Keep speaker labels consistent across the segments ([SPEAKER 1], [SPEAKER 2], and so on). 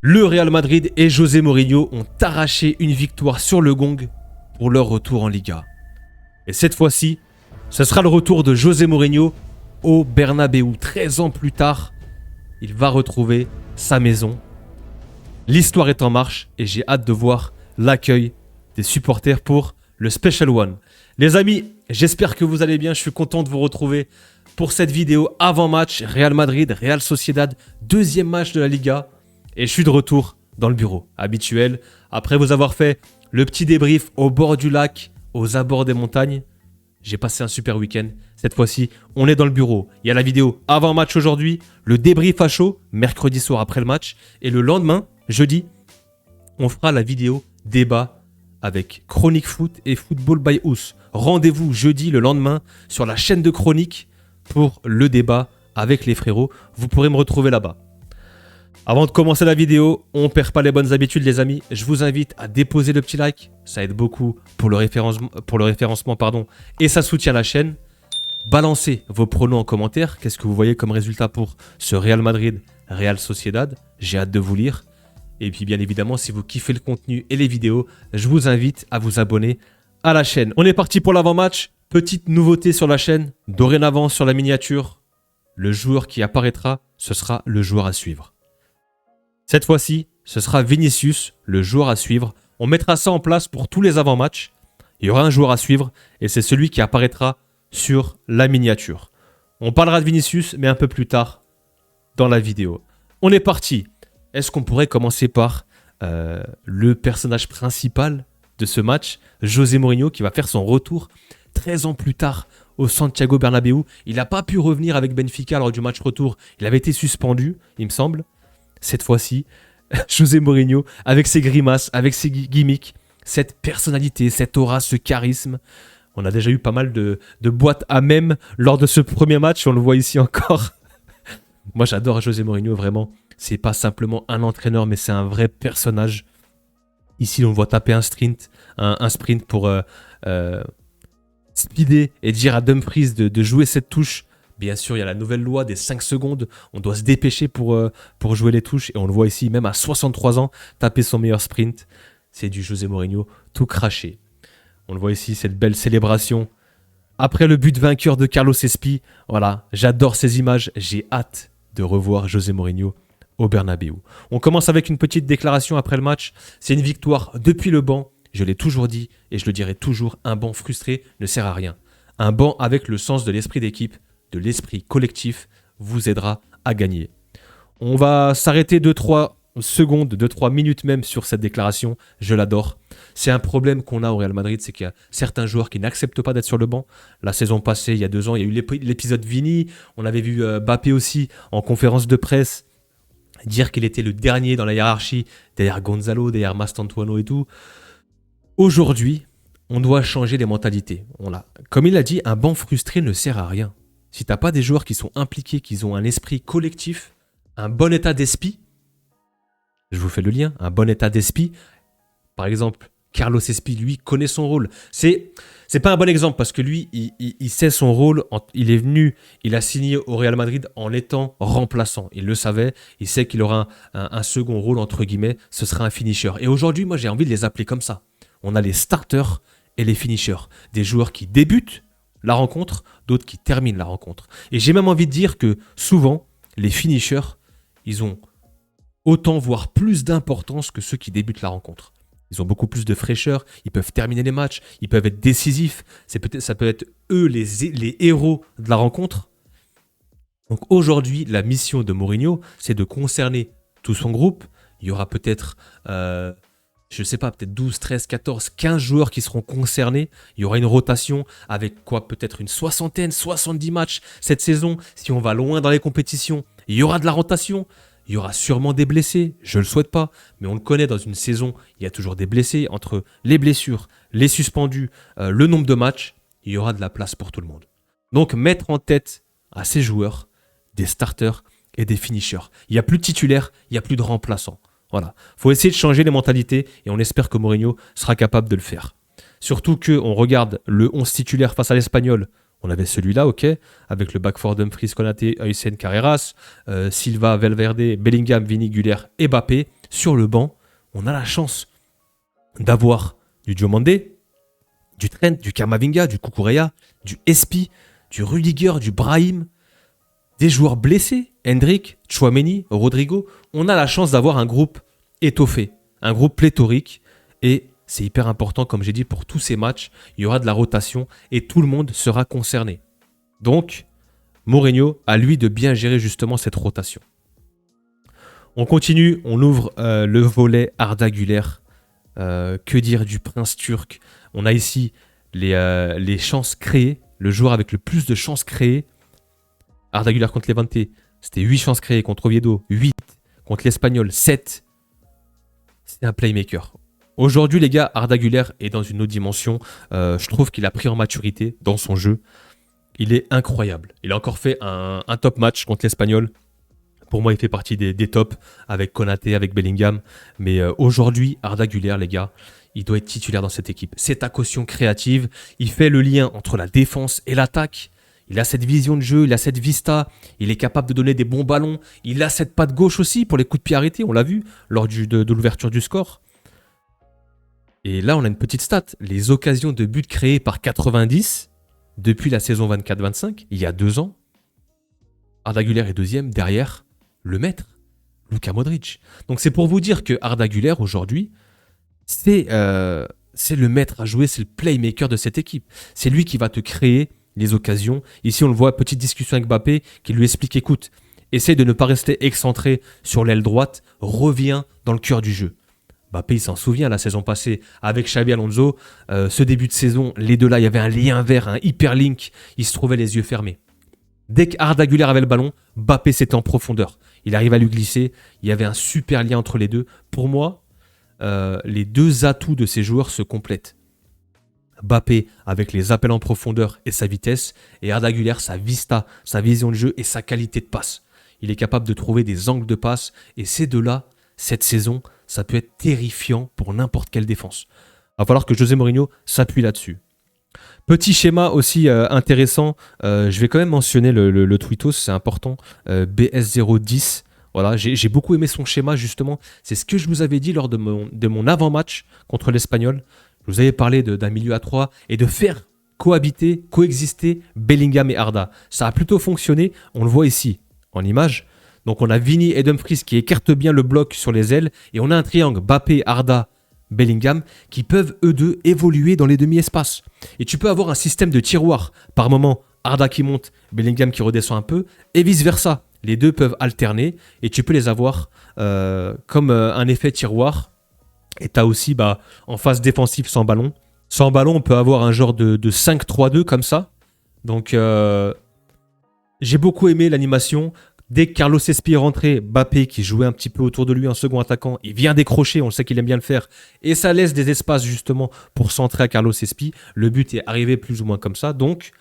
[SPEAKER 1] Le Real Madrid et José Mourinho ont arraché une victoire sur le gong pour leur retour en Liga. Et cette fois-ci, ce sera le retour de José Mourinho au Bernabéu. 13 ans plus tard, il va retrouver sa maison. L'histoire est en marche et j'ai hâte de voir l'accueil des supporters pour le Special One. Les amis, j'espère que vous allez bien. Je suis content de vous retrouver pour cette vidéo avant-match. Real Madrid, Real Sociedad, deuxième match de la Liga. Et je suis de retour dans le bureau habituel. Après vous avoir fait le petit débrief au bord du lac, aux abords des montagnes, j'ai passé un super week-end. Cette fois-ci, on est dans le bureau. Il y a la vidéo avant-match aujourd'hui, le débrief à chaud, mercredi soir après le match. Et le lendemain, jeudi, on fera la vidéo débat avec Chronique Foot et Football by Ous. Rendez-vous jeudi, le lendemain, sur la chaîne de Chronique pour le débat avec les frérots. Vous pourrez me retrouver là-bas. Avant de commencer la vidéo, on ne perd pas les bonnes habitudes les amis. Je vous invite à déposer le petit like. Ça aide beaucoup pour le référencement et ça soutient la chaîne. Balancez vos pronos en commentaire. Qu'est-ce que vous voyez comme résultat pour ce Real Madrid, Real Sociedad? J'ai hâte de vous lire. Et puis bien évidemment, si vous kiffez le contenu et les vidéos, je vous invite à vous abonner à la chaîne. On est parti pour l'avant-match. Petite nouveauté sur la chaîne. Dorénavant sur la miniature, le joueur qui apparaîtra, ce sera le joueur à suivre. Cette fois-ci, ce sera Vinicius, le joueur à suivre. On mettra ça en place pour tous les avant-matchs. Il y aura un joueur à suivre et c'est celui qui apparaîtra sur la miniature. On parlera de Vinicius, mais un peu plus tard dans la vidéo. On est parti. Est-ce qu'on pourrait commencer par le personnage principal de ce match, José Mourinho, qui va faire son retour 13 ans plus tard au Santiago Bernabéu. Il n'a pas pu revenir avec Benfica lors du match retour. Il avait été suspendu, il me semble. Cette fois-ci, José Mourinho, avec ses grimaces, avec ses gimmicks, cette personnalité, cette aura, ce charisme. On a déjà eu pas mal de boîtes à mèmes lors de ce premier match, on le voit ici encore. Moi j'adore José Mourinho, vraiment. C'est pas simplement un entraîneur, mais c'est un vrai personnage. Ici, on le voit taper un sprint pour speeder et dire à Dumfries de jouer cette touche. Bien sûr, il y a la nouvelle loi des 5 secondes. On doit se dépêcher pour jouer les touches. Et on le voit ici, même à 63 ans, taper son meilleur sprint. C'est du José Mourinho tout craché. On le voit ici, cette belle célébration. Après le but vainqueur de Carlos Espi. Voilà, j'adore ces images. J'ai hâte de revoir José Mourinho au Bernabéu. On commence avec une petite déclaration après le match. C'est une victoire depuis le banc. Je l'ai toujours dit et je le dirai toujours. Un banc frustré ne sert à rien. Un banc avec le sens de l'esprit d'équipe, de l'esprit collectif, vous aidera à gagner. On va s'arrêter 2-3 secondes, 2-3 minutes même sur cette déclaration. Je l'adore. C'est un problème qu'on a au Real Madrid, c'est qu'il y a certains joueurs qui n'acceptent pas d'être sur le banc. La saison passée, il y a 2 ans, il y a eu l'épisode Vini. On avait vu Mbappé aussi en conférence de presse dire qu'il était le dernier dans la hiérarchie, derrière Gonzalo, derrière Mastantuono et tout. Aujourd'hui, on doit changer les mentalités. Comme il a dit, un banc frustré ne sert à rien. Si tu n'as pas des joueurs qui sont impliqués, qui ont un esprit collectif, un bon état d'esprit, je vous fais le lien, un bon état d'esprit, par exemple, Carlos Espi, lui, connaît son rôle. C'est pas un bon exemple parce que lui, il sait son rôle. Il est venu, il a signé au Real Madrid en étant remplaçant. Il le savait, il sait qu'il aura un second rôle, entre guillemets, ce sera un finisher. Et aujourd'hui, moi, j'ai envie de les appeler comme ça. On a les starters et les finishers. Des joueurs qui débutent la rencontre, d'autres qui terminent la rencontre. Et j'ai même envie de dire que souvent, les finishers, ils ont autant, voire plus d'importance que ceux qui débutent la rencontre. Ils ont beaucoup plus de fraîcheur, ils peuvent terminer les matchs, ils peuvent être décisifs. Ça peut être eux les héros de la rencontre. Donc aujourd'hui, la mission de Mourinho, c'est de concerner tout son groupe. Il y aura peut-être... je ne sais pas, peut-être 12, 13, 14, 15 joueurs qui seront concernés. Il y aura une rotation avec quoi, peut-être une 60, 70 matchs cette saison. Si on va loin dans les compétitions, il y aura de la rotation. Il y aura sûrement des blessés, je ne le souhaite pas, mais on le connaît dans une saison, il y a toujours des blessés. Entre les blessures, les suspendus, le nombre de matchs, il y aura de la place pour tout le monde. Donc mettre en tête à ces joueurs des starters et des finishers. Il n'y a plus de titulaires, il n'y a plus de remplaçants. Voilà, il faut essayer de changer les mentalités et on espère que Mourinho sera capable de le faire. Surtout qu'on regarde le 11 titulaire face à l'Espagnol. On avait celui-là, ok, avec le backfour Dumfries, Konaté, Heusen, Carreras, Silva, Valverde, Bellingham, Vini, Güler et Mbappé. sur le banc, on a la chance d'avoir du Diomandé, du Trent, du Kamavinga, du Kukureya, du Espi, du Rudiger, du Brahim, des joueurs blessés, Hendrick, Tchouaméni, Rodrigo. On a la chance d'avoir un groupe étoffé, un groupe pléthorique, et c'est hyper important, comme j'ai dit, pour tous ces matchs, il y aura de la rotation et tout le monde sera concerné. Donc, Mourinho, à lui de bien gérer justement cette rotation. On continue, on ouvre le volet Arda Güler. Que dire du prince turc? On a ici les chances créées, le joueur avec le plus de chances créées. Arda Güler contre Levante, c'était 8 chances créées, contre Oviedo 8, contre l'Espagnol 7. C'est un playmaker. Aujourd'hui, les gars, Arda Güler est dans une autre dimension. Je trouve qu'il a pris en maturité dans son jeu. Il est incroyable. Il a encore fait un top match contre l'Espagnol. Pour moi, il fait partie des tops avec Konaté, avec Bellingham. Mais aujourd'hui, Arda Güler, les gars, il doit être titulaire dans cette équipe. C'est ta caution créative. Il fait le lien entre la défense et l'attaque. Il a cette vision de jeu, il a cette vista. Il est capable de donner des bons ballons. Il a cette patte gauche aussi pour les coups de pied arrêtés. On l'a vu lors de l'ouverture du score. Et là, on a une petite stat. Les occasions de but créées par 90 depuis la saison 24-25, il y a 2 ans. Arda Güler est deuxième derrière le maître, Luka Modric. Donc c'est pour vous dire que Arda Güler aujourd'hui, c'est le maître à jouer, c'est le playmaker de cette équipe. C'est lui qui va te créer les occasions. Ici on le voit, petite discussion avec Mbappé qui lui explique, écoute, essaye de ne pas rester excentré sur l'aile droite, reviens dans le cœur du jeu. Mbappé, il s'en souvient la saison passée avec Xabi Alonso, ce début de saison, les deux là, il y avait un lien vert, un hyperlink, ils se trouvaient les yeux fermés. Dès qu'Arda Güler avait le ballon, Mbappé c'était en profondeur. Il arrive à lui glisser, il y avait un super lien entre les deux. Pour moi, les deux atouts de ces joueurs se complètent. Mbappé avec les appels en profondeur et sa vitesse, et Arda Güler, sa vista, sa vision de jeu et sa qualité de passe. Il est capable de trouver des angles de passe, et ces deux-là, cette saison, ça peut être terrifiant pour n'importe quelle défense. Il va falloir que José Mourinho s'appuie là-dessus. Petit schéma aussi intéressant, je vais quand même mentionner le tweetos, c'est important, BS010. Voilà, j'ai beaucoup aimé son schéma justement. C'est ce que je vous avais dit lors de mon avant-match contre l'Espagnol. Je vous avais parlé d'un milieu à 3 et de faire coexister Bellingham et Arda. Ça a plutôt fonctionné, on le voit ici en image. Donc on a Vini et Dumfries qui écartent bien le bloc sur les ailes et on a un triangle Mbappé, Arda, Bellingham qui peuvent eux deux évoluer dans les demi-espaces. Et tu peux avoir un système de tiroir. Par moment, Arda qui monte, Bellingham qui redescend un peu et vice-versa. Les deux peuvent alterner et tu peux les avoir comme un effet tiroir. Et tu as aussi en phase défensive sans ballon. Sans ballon, on peut avoir un genre de 5-3-2 comme ça. Donc j'ai beaucoup aimé l'animation. Dès que Carlos Espi est rentré, Mbappé qui jouait un petit peu autour de lui en second attaquant, il vient décrocher, on le sait qu'il aime bien le faire, et ça laisse des espaces justement pour centrer à Carlos Espi. Le but est arrivé plus ou moins comme ça, donc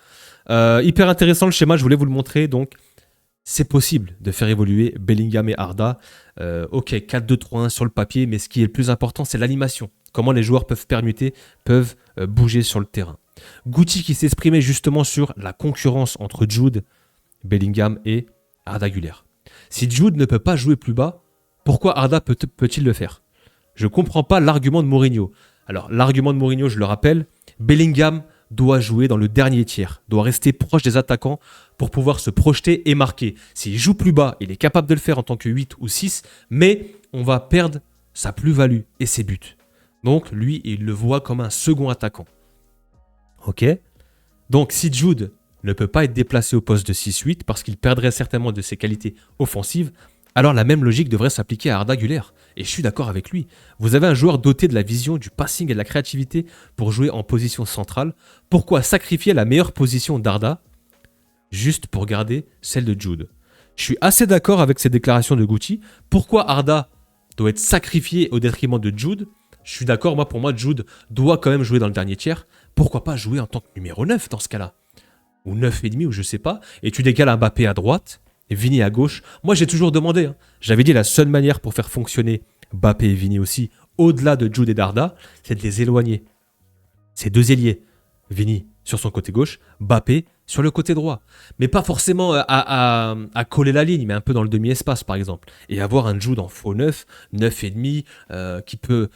[SPEAKER 1] hyper intéressant le schéma, je voulais vous le montrer. Donc c'est possible de faire évoluer Bellingham et Arda. Ok, 4-2-3-1 sur le papier, mais ce qui est le plus important, c'est l'animation. Comment les joueurs peuvent permuter, peuvent bouger sur le terrain. Guti qui s'exprimait justement sur la concurrence entre Jude, Bellingham et Arda Güler. Si Jude ne peut pas jouer plus bas, pourquoi Arda peut-il le faire? Je ne comprends pas l'argument de Mourinho. Alors, l'argument de Mourinho, je le rappelle, Bellingham doit jouer dans le dernier tiers, doit rester proche des attaquants pour pouvoir se projeter et marquer. S'il joue plus bas, il est capable de le faire en tant que 8 ou 6, mais on va perdre sa plus-value et ses buts. Donc, lui, il le voit comme un second attaquant. Ok? Donc, si Jude ne peut pas être déplacé au poste de 6-8 parce qu'il perdrait certainement de ses qualités offensives, alors la même logique devrait s'appliquer à Arda Güler. Et je suis d'accord avec lui. Vous avez un joueur doté de la vision, du passing et de la créativité pour jouer en position centrale. Pourquoi sacrifier la meilleure position d'Arda juste pour garder celle de Jude? Je suis assez d'accord avec ces déclarations de Guti. Pourquoi Arda doit être sacrifié au détriment de Jude? Je suis d'accord, pour moi, Jude doit quand même jouer dans le dernier tiers. Pourquoi pas jouer en tant que numéro 9 dans ce cas-là? Ou 9,5, ou je sais pas, et tu décales Mbappé à droite, et Vini à gauche. Moi, j'ai toujours demandé, j'avais dit la seule manière pour faire fonctionner Mbappé et Vini aussi, au-delà de Jude et d'Arda, c'est de les éloigner. Ces deux ailiers, Vini sur son côté gauche, Mbappé sur le côté droit. Mais pas forcément à coller la ligne, mais un peu dans le demi-espace, par exemple. Et avoir un Jude en faux 9, 9,5, qui peut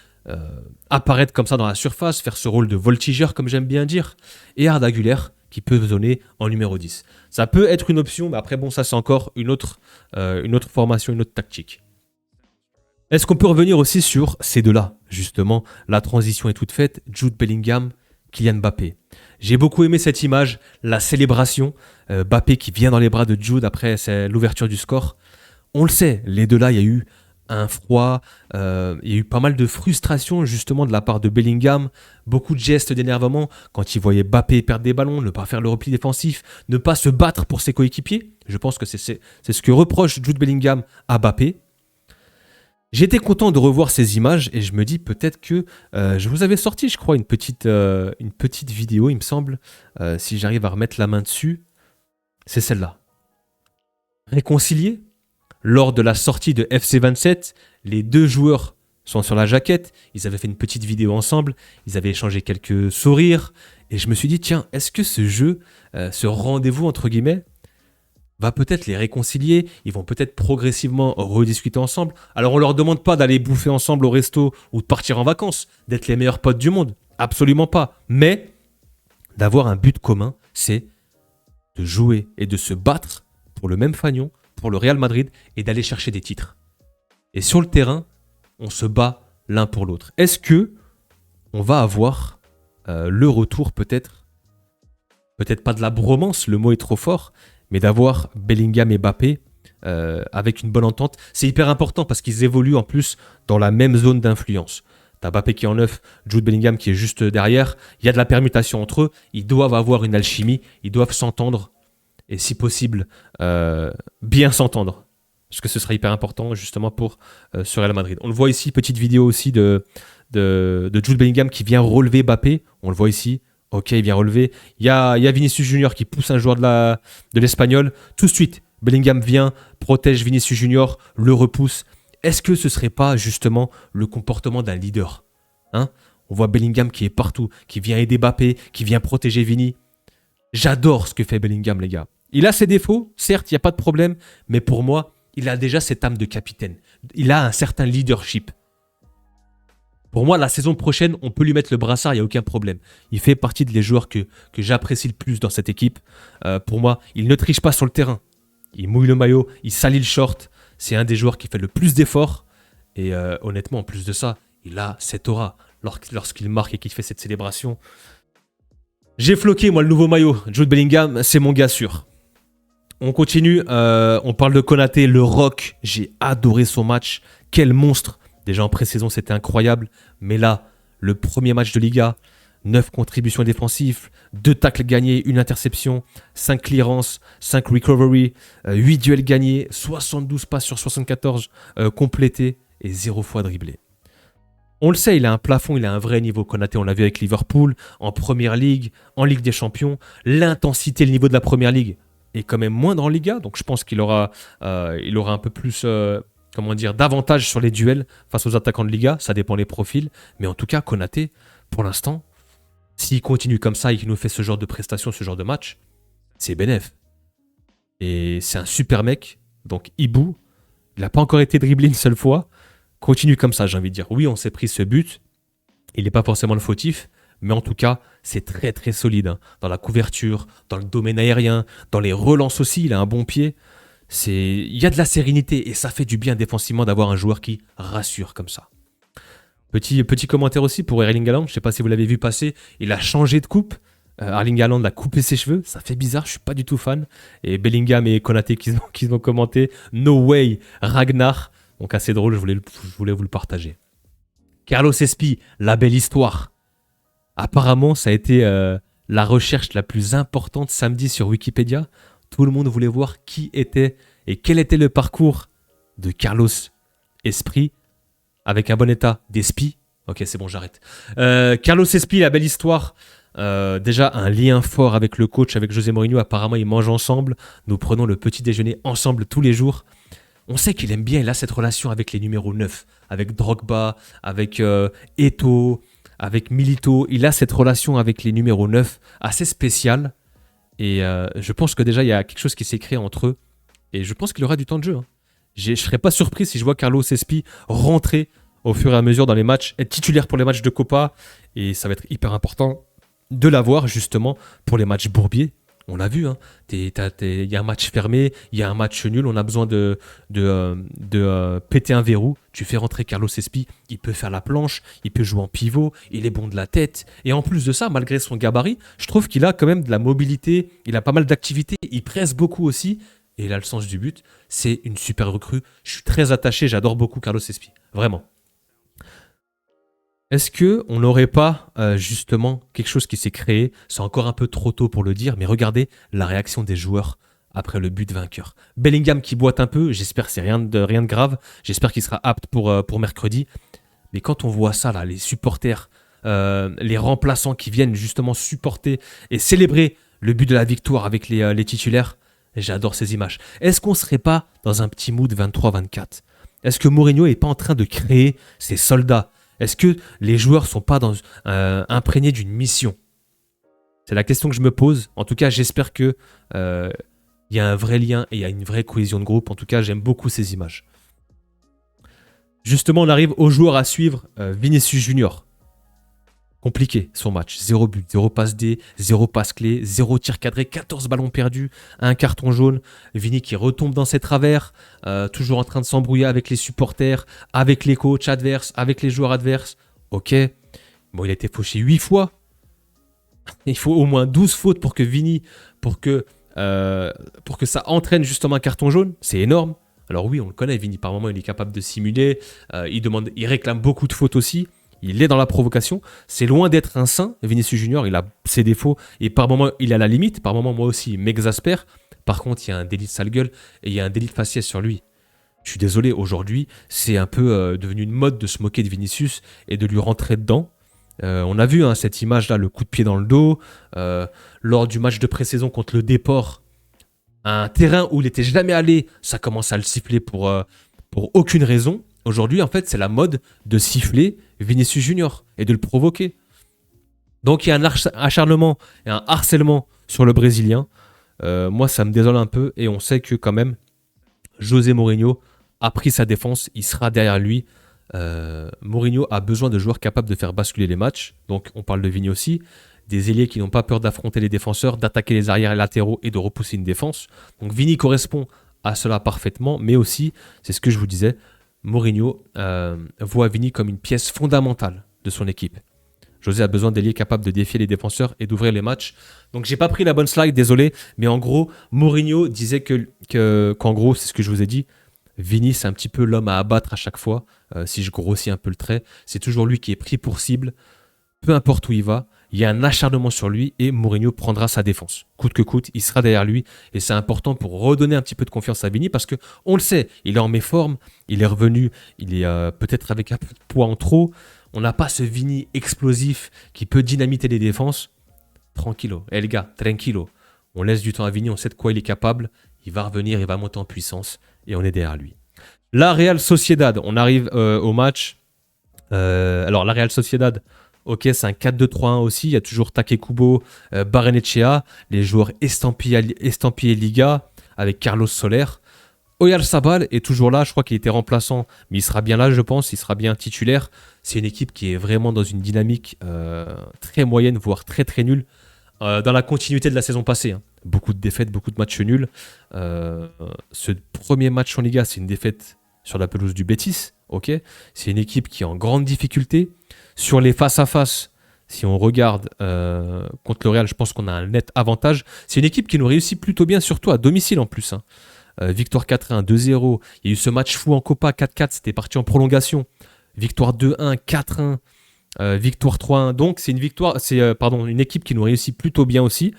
[SPEAKER 1] apparaître comme ça dans la surface, faire ce rôle de voltigeur, comme j'aime bien dire. Et Arda Güler, qui peut zoner en numéro 10. Ça peut être une option, mais après, bon, ça, c'est encore une autre formation, une autre tactique. Est-ce qu'on peut revenir aussi sur ces deux-là? Justement, la transition est toute faite. Jude Bellingham, Kylian Mbappé. J'ai beaucoup aimé cette image, la célébration. Mbappé qui vient dans les bras de Jude après l'ouverture du score. On le sait, les deux-là, il y a eu un froid, il y a eu pas mal de frustration justement de la part de Bellingham, beaucoup de gestes d'énervement quand il voyait Mbappé perdre des ballons, ne pas faire le repli défensif, ne pas se battre pour ses coéquipiers. Je pense que c'est ce que reproche Jude Bellingham à Mbappé. J'étais content de revoir ces images et je me dis peut-être que je vous avais sorti, je crois, une petite vidéo, il me semble, si j'arrive à remettre la main dessus, c'est celle-là. Réconciliés, lors de la sortie de FC27, les deux joueurs sont sur la jaquette, ils avaient fait une petite vidéo ensemble, ils avaient échangé quelques sourires et je me suis dit, tiens, est-ce que ce jeu, ce rendez-vous entre guillemets, va peut-être les réconcilier, ils vont peut-être progressivement rediscuter ensemble. Alors on leur demande pas d'aller bouffer ensemble au resto ou de partir en vacances, d'être les meilleurs potes du monde, absolument pas. Mais d'avoir un but commun, c'est de jouer et de se battre pour le même fanion, pour le Real Madrid et d'aller chercher des titres. Et sur le terrain, on se bat l'un pour l'autre. Est-ce que on va avoir le retour peut-être pas de la bromance, le mot est trop fort, mais d'avoir Bellingham et Mbappé avec une bonne entente, c'est hyper important parce qu'ils évoluent en plus dans la même zone d'influence. T'as Mbappé qui est en 9, Jude Bellingham qui est juste derrière. Il y a de la permutation entre eux. Ils doivent avoir une alchimie, ils doivent s'entendre et si possible, bien s'entendre. Parce que ce sera hyper important justement pour ce Real Madrid. On le voit ici, petite vidéo aussi de Jude Bellingham qui vient relever Mbappé. On le voit ici. Ok, il vient relever. Il y a Vinicius Junior qui pousse un joueur de l'Espagnol. Tout de suite, Bellingham vient, protège Vinicius Junior, le repousse. Est-ce que ce ne serait pas justement le comportement d'un leader, hein? On voit Bellingham qui est partout, qui vient aider Mbappé, qui vient protéger Vini. J'adore ce que fait Bellingham, les gars. Il a ses défauts, certes, il n'y a pas de problème, mais pour moi, il a déjà cette âme de capitaine. Il a un certain leadership. Pour moi, la saison prochaine, on peut lui mettre le brassard, il n'y a aucun problème. Il fait partie des joueurs que j'apprécie le plus dans cette équipe. Pour moi, il ne triche pas sur le terrain. Il mouille le maillot, il salit le short. C'est un des joueurs qui fait le plus d'efforts. Et honnêtement, en plus de ça, il a cette aura. Lorsqu'il marque et qu'il fait cette célébration. J'ai floqué, moi, le nouveau maillot. Jude Bellingham, c'est mon gars sûr. On continue. On parle de Konaté, le rock. J'ai adoré son match. Quel monstre. Déjà en pré-saison, c'était incroyable. Mais là, le premier match de Liga, 9 contributions défensives, 2 tacles gagnés, 1 interception, 5 clearances, 5 recovery, 8 duels gagnés, 72 passes sur 74 complétés et 0 fois dribblé. On le sait, il a un plafond, il a un vrai niveau. Konaté, on l'a vu avec Liverpool, en Première Ligue, en Ligue des Champions. L'intensité, le niveau de la Première Ligue est quand même moindre en Liga. Donc je pense qu'il aura un peu plus... d'avantage sur les duels face aux attaquants de Liga, ça dépend des profils, mais en tout cas, Konaté, pour l'instant, s'il continue comme ça et qu'il nous fait ce genre de prestations, ce genre de match, c'est bénef. Et c'est un super mec, donc Ibou, il n'a pas encore été dribblé une seule fois, continue comme ça, j'ai envie de dire. Oui, on s'est pris ce but, il n'est pas forcément le fautif, mais en tout cas, c'est très très solide, hein. Dans la couverture, dans le domaine aérien, dans les relances aussi, il a un bon pied. Il y a de la sérénité et ça fait du bien défensivement d'avoir un joueur qui rassure comme ça. Petit commentaire aussi pour Erling Haaland, je ne sais pas si vous l'avez vu passer, il a changé de coupe. Erling Haaland a coupé ses cheveux, ça fait bizarre, je ne suis pas du tout fan. Et Bellingham et Konaté qui ont commenté No way, Ragnar. Donc assez drôle, je voulais vous le partager. Carlos Espi, la belle histoire. Apparemment, ça a été la recherche la plus importante samedi sur Wikipédia. Tout le monde voulait voir qui était et quel était le parcours de Carlos Esprit avec un bon état d'Espi. Ok, c'est bon, j'arrête. Carlos Esprit, la belle histoire. Déjà, un lien fort avec le coach, avec José Mourinho. Apparemment, ils mangent ensemble. Nous prenons le petit déjeuner ensemble tous les jours. On sait qu'il aime bien, il a cette relation avec les numéros 9, avec Drogba, avec Eto'o, avec Milito. Il a cette relation avec les numéros 9 assez spéciale. Et je pense que déjà, il y a quelque chose qui s'est créé entre eux. Et je pense qu'il aura du temps de jeu. Hein. Je ne serais pas surpris si je vois Carlos Espi rentrer au fur et à mesure dans les matchs, être titulaire pour les matchs de Copa. Et ça va être hyper important de l'avoir justement pour les matchs bourbiers. On l'a vu, hein. Il y a un match fermé, il y a un match nul, on a besoin de péter un verrou. Tu fais rentrer Carlos Espi, il peut faire la planche, il peut jouer en pivot, il est bon de la tête. Et en plus de ça, malgré son gabarit, je trouve qu'il a quand même de la mobilité, il a pas mal d'activité, il presse beaucoup aussi. Et il a le sens du but. C'est une super recrue. Je suis très attaché, j'adore beaucoup Carlos Espi. Vraiment. Est-ce qu'on n'aurait pas justement quelque chose qui s'est créé? C'est encore un peu trop tôt pour le dire, mais regardez la réaction des joueurs après le but vainqueur. Bellingham qui boite un peu, j'espère que c'est rien de grave, j'espère qu'il sera apte pour mercredi. Mais quand on voit ça, là, les supporters, les remplaçants qui viennent justement supporter et célébrer le but de la victoire avec les titulaires, j'adore ces images. Est-ce qu'on ne serait pas dans un petit mood 23-24? Est-ce que Mourinho n'est pas en train de créer ses soldats? Est-ce que les joueurs ne sont pas imprégnés d'une mission? C'est la question que je me pose. En tout cas, j'espère qu'il y a un vrai lien et il y a une vraie cohésion de groupe. En tout cas, j'aime beaucoup ces images. Justement, on arrive aux joueurs à suivre. Vinicius Junior. Compliqué son match. 0 but, 0 passe D, 0 passe clé, 0 tir cadré, 14 ballons perdus, un carton jaune. Vini qui retombe dans ses travers, toujours en train de s'embrouiller avec les supporters, avec les coachs adverses, avec les joueurs adverses. Ok. Bon, il a été fauché 8 fois. Il faut au moins 12 fautes pour que Vini, pour que ça entraîne justement un carton jaune. C'est énorme. Alors oui, on le connaît, Vini, par moment, il est capable de simuler. Il réclame beaucoup de fautes aussi. Il est dans la provocation. C'est loin d'être un saint. Vinicius Junior, il a ses défauts. Et par moments, il est à la limite. Par moments, moi aussi, il m'exaspère. Par contre, il y a un délit de sale gueule et il y a un délit de faciès sur lui. Je suis désolé, aujourd'hui, c'est un peu devenu une mode de se moquer de Vinicius et de lui rentrer dedans. On a vu cette image-là, le coup de pied dans le dos. Lors du match de pré-saison contre le Déport, un terrain où il n'était jamais allé, ça commence à le siffler pour aucune raison. Aujourd'hui, en fait, c'est la mode de siffler Vinicius Junior et de le provoquer. Donc, il y a un acharnement et un harcèlement sur le Brésilien. Moi, ça me désole un peu et on sait que quand même, José Mourinho a pris sa défense, il sera derrière lui. Mourinho a besoin de joueurs capables de faire basculer les matchs. Donc, on parle de Vini aussi. Des ailiers qui n'ont pas peur d'affronter les défenseurs, d'attaquer les arrières et latéraux et de repousser une défense. Donc, Vini correspond à cela parfaitement, mais aussi, c'est ce que je vous disais, Mourinho voit Vini comme une pièce fondamentale de son équipe. José a besoin d'ailiers capables de défier les défenseurs et d'ouvrir les matchs. Donc j'ai pas pris la bonne slide, désolé, mais en gros, Mourinho disait qu'en gros, c'est ce que je vous ai dit, Vini c'est un petit peu l'homme à abattre à chaque fois, si je grossis un peu le trait. C'est toujours lui qui est pris pour cible, peu importe où il va. Il y a un acharnement sur lui et Mourinho prendra sa défense. Coûte que coûte, il sera derrière lui. Et c'est important pour redonner un petit peu de confiance à Vini parce qu'on le sait, il est en méforme, il est revenu, il est peut-être avec un peu de poids en trop. On n'a pas ce Vini explosif qui peut dynamiter les défenses. Tranquillo. Les gars, tranquillo. On laisse du temps à Vini, on sait de quoi il est capable. Il va revenir, il va monter en puissance et on est derrière lui. La Real Sociedad, on arrive au match. Alors la Real Sociedad... Ok, c'est un 4-2-3-1 aussi. Il y a toujours Takekubo, Barrenechea, les joueurs estampillés Liga avec Carlos Soler. Oyarzabal est toujours là. Je crois qu'il était remplaçant, mais il sera bien là, je pense. Il sera bien titulaire. C'est une équipe qui est vraiment dans une dynamique très moyenne, voire très très nulle. Dans la continuité de la saison passée. Hein. Beaucoup de défaites, beaucoup de matchs nuls. Ce premier match en Liga, c'est une défaite sur la pelouse du Betis. Ok, c'est une équipe qui est en grande difficulté. Sur les face-à-face, si on regarde contre le Real, je pense qu'on a un net avantage. C'est une équipe qui nous réussit plutôt bien, surtout à domicile en plus. Hein. Victoire 4-1, 2-0. Il y a eu ce match fou en Copa, 4-4, c'était parti en prolongation. Victoire 2-1, 4-1, victoire 3-1. Donc c'est une équipe qui nous réussit plutôt bien aussi.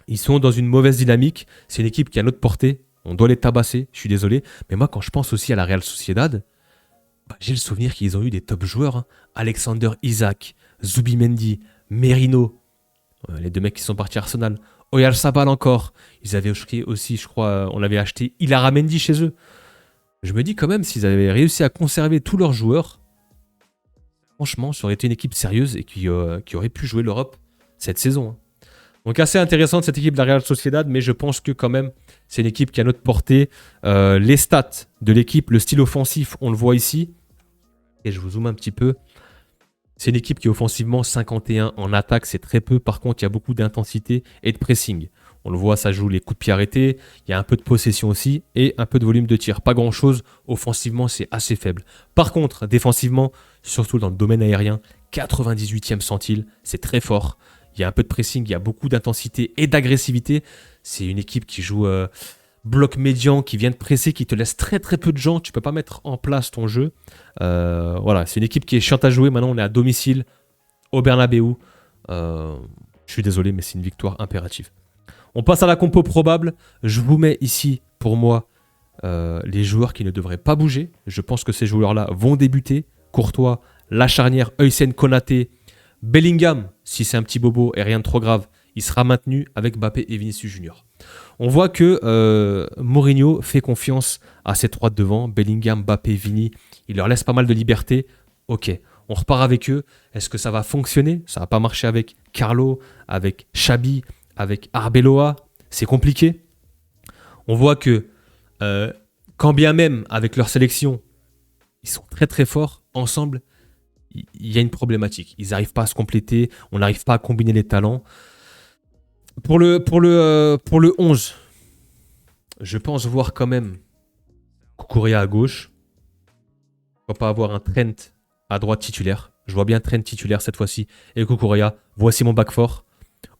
[SPEAKER 1] Ils sont dans une mauvaise dynamique. C'est une équipe qui a notre portée. On doit les tabasser, je suis désolé. Mais moi, quand je pense aussi à la Real Sociedad, j'ai le souvenir qu'ils ont eu des top joueurs. Hein. Alexander Isaac, Zubimendi, Merino. Les deux mecs qui sont partis à Arsenal. Oyarzabal encore. Ils avaient aussi, je crois, on avait acheté Ilharamendi chez eux. Je me dis quand même, s'ils avaient réussi à conserver tous leurs joueurs, franchement, ça aurait été une équipe sérieuse et qui aurait pu jouer l'Europe cette saison. Hein. Donc assez intéressante cette équipe de la Real Sociedad, mais je pense que quand même, c'est une équipe qui a notre portée. Les stats de l'équipe, le style offensif, on le voit ici. Et je vous zoome un petit peu. C'est une équipe qui est offensivement 51 en attaque, c'est très peu. Par contre, il y a beaucoup d'intensité et de pressing. On le voit, ça joue les coups de pied arrêtés. Il y a un peu de possession aussi et un peu de volume de tir. Pas grand-chose. Offensivement, c'est assez faible. Par contre, défensivement, surtout dans le domaine aérien, 98e centile, c'est très fort. Il y a un peu de pressing, il y a beaucoup d'intensité et d'agressivité. C'est une équipe qui joue bloc médian, qui vient de presser, qui te laisse très très peu de gens. Tu ne peux pas mettre en place ton jeu. Voilà, c'est une équipe qui est chiante à jouer. Maintenant, on est à domicile au Bernabéu. Je suis désolé, mais c'est une victoire impérative. On passe à la compo probable. Je vous mets ici, pour moi, les joueurs qui ne devraient pas bouger. Je pense que ces joueurs-là vont débuter. Courtois, la charnière, Huysen, Konaté, Bellingham, si c'est un petit bobo et rien de trop grave, il sera maintenu avec Mbappé et Vinicius Junior. On voit que Mourinho fait confiance à ces trois de devant, Bellingham, Mbappé, Vini. Il leur laisse pas mal de liberté. Ok, on repart avec eux. Est-ce que ça va fonctionner? Ça va pas marcher avec Carlo, avec Xabi, avec Arbeloa. C'est compliqué. On voit que quand bien même avec leur sélection, ils sont très très forts ensemble, il y a une problématique. Ils n'arrivent pas à se compléter, on n'arrive pas à combiner les talents. Pour le 11, je pense voir quand même Cucurella à gauche. Pourquoi pas avoir un Trent à droite titulaire. Je vois bien Trent titulaire cette fois-ci et Cucurella. Voici mon back four.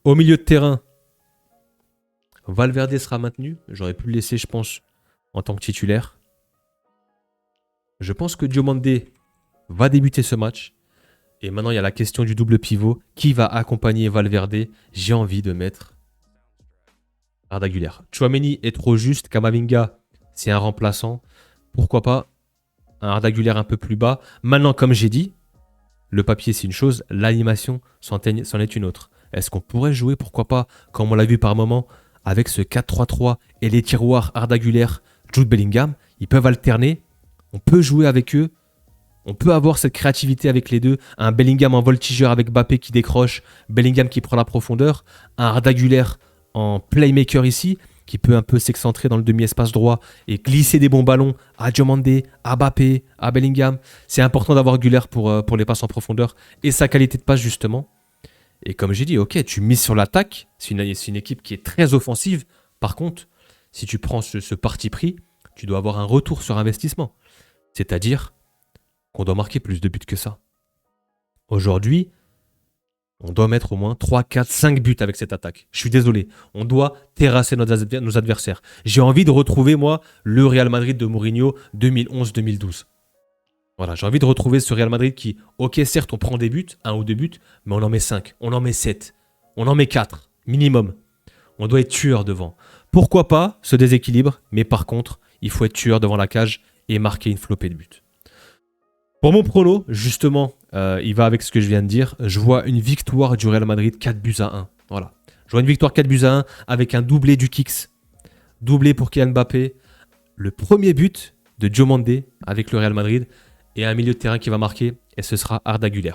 [SPEAKER 1] Au milieu de terrain, Valverde sera maintenu. J'aurais pu le laisser, je pense, en tant que titulaire. Je pense que Diomandé va débuter ce match. Et maintenant, il y a la question du double pivot. Qui va accompagner Valverde? J'ai envie de mettre Arda Güler. Tchouaméni est trop juste. Kamavinga, c'est un remplaçant. Pourquoi pas un Arda Güler un peu plus bas. Maintenant, comme j'ai dit, le papier, c'est une chose. L'animation, c'en est une autre. Est-ce qu'on pourrait jouer, pourquoi pas, comme on l'a vu par moment, avec ce 4-3-3 et les tiroirs Arda Güler, Jude Bellingham? Ils peuvent alterner. On peut jouer avec eux. On peut avoir cette créativité avec les deux. Un Bellingham en voltigeur avec Mbappé qui décroche. Bellingham qui prend la profondeur. Un Arda Güler en playmaker ici, qui peut un peu s'excentrer dans le demi-espace droit et glisser des bons ballons à Diomandé, à Mbappé, à Bellingham. C'est important d'avoir Güler pour les passes en profondeur et sa qualité de passe justement. Et comme j'ai dit, ok, tu mises sur l'attaque. C'est une équipe qui est très offensive. Par contre, si tu prends ce parti pris, tu dois avoir un retour sur investissement. C'est-à-dire qu'on doit marquer plus de buts que ça. Aujourd'hui, on doit mettre au moins 3, 4, 5 buts avec cette attaque. Je suis désolé. On doit terrasser nos adversaires. J'ai envie de retrouver, moi, le Real Madrid de Mourinho 2011-2012. Voilà, j'ai envie de retrouver ce Real Madrid qui, ok, certes, on prend des buts, 1 ou 2 buts, mais on en met 5, on en met 7, on en met 4, minimum. On doit être tueur devant. Pourquoi pas ce déséquilibre, mais par contre, il faut être tueur devant la cage et marquer une flopée de buts. Pour mon prono, justement, il va avec ce que je viens de dire. Je vois une victoire du Real Madrid 4-1. Voilà. Je vois une victoire 4-1 avec un doublé du Kicks. Doublé pour Kylian Mbappé. Le premier but de Diomandé avec le Real Madrid. Et un milieu de terrain qui va marquer. Et ce sera Arda Güler.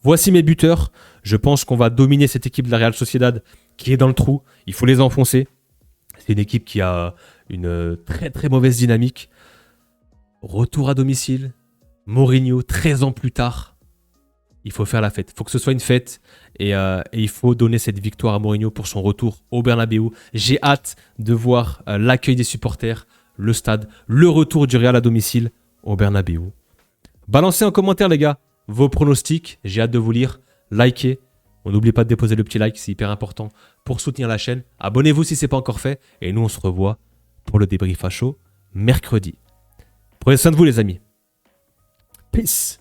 [SPEAKER 1] Voici mes buteurs. Je pense qu'on va dominer cette équipe de la Real Sociedad qui est dans le trou. Il faut les enfoncer. C'est une équipe qui a une très très mauvaise dynamique. Retour à domicile. Mourinho, 13 ans plus tard, il faut faire la fête. Il faut que ce soit une fête et il faut donner cette victoire à Mourinho pour son retour au Bernabéu. J'ai hâte de voir l'accueil des supporters, le stade, le retour du Real à domicile au Bernabéu. Balancez en commentaire les gars vos pronostics, j'ai hâte de vous lire. Likez, n'oubliez pas de déposer le petit like, c'est hyper important pour soutenir la chaîne. Abonnez-vous si ce n'est pas encore fait et nous on se revoit pour le débrief à chaud mercredi. Prenez soin de vous les amis. Peace.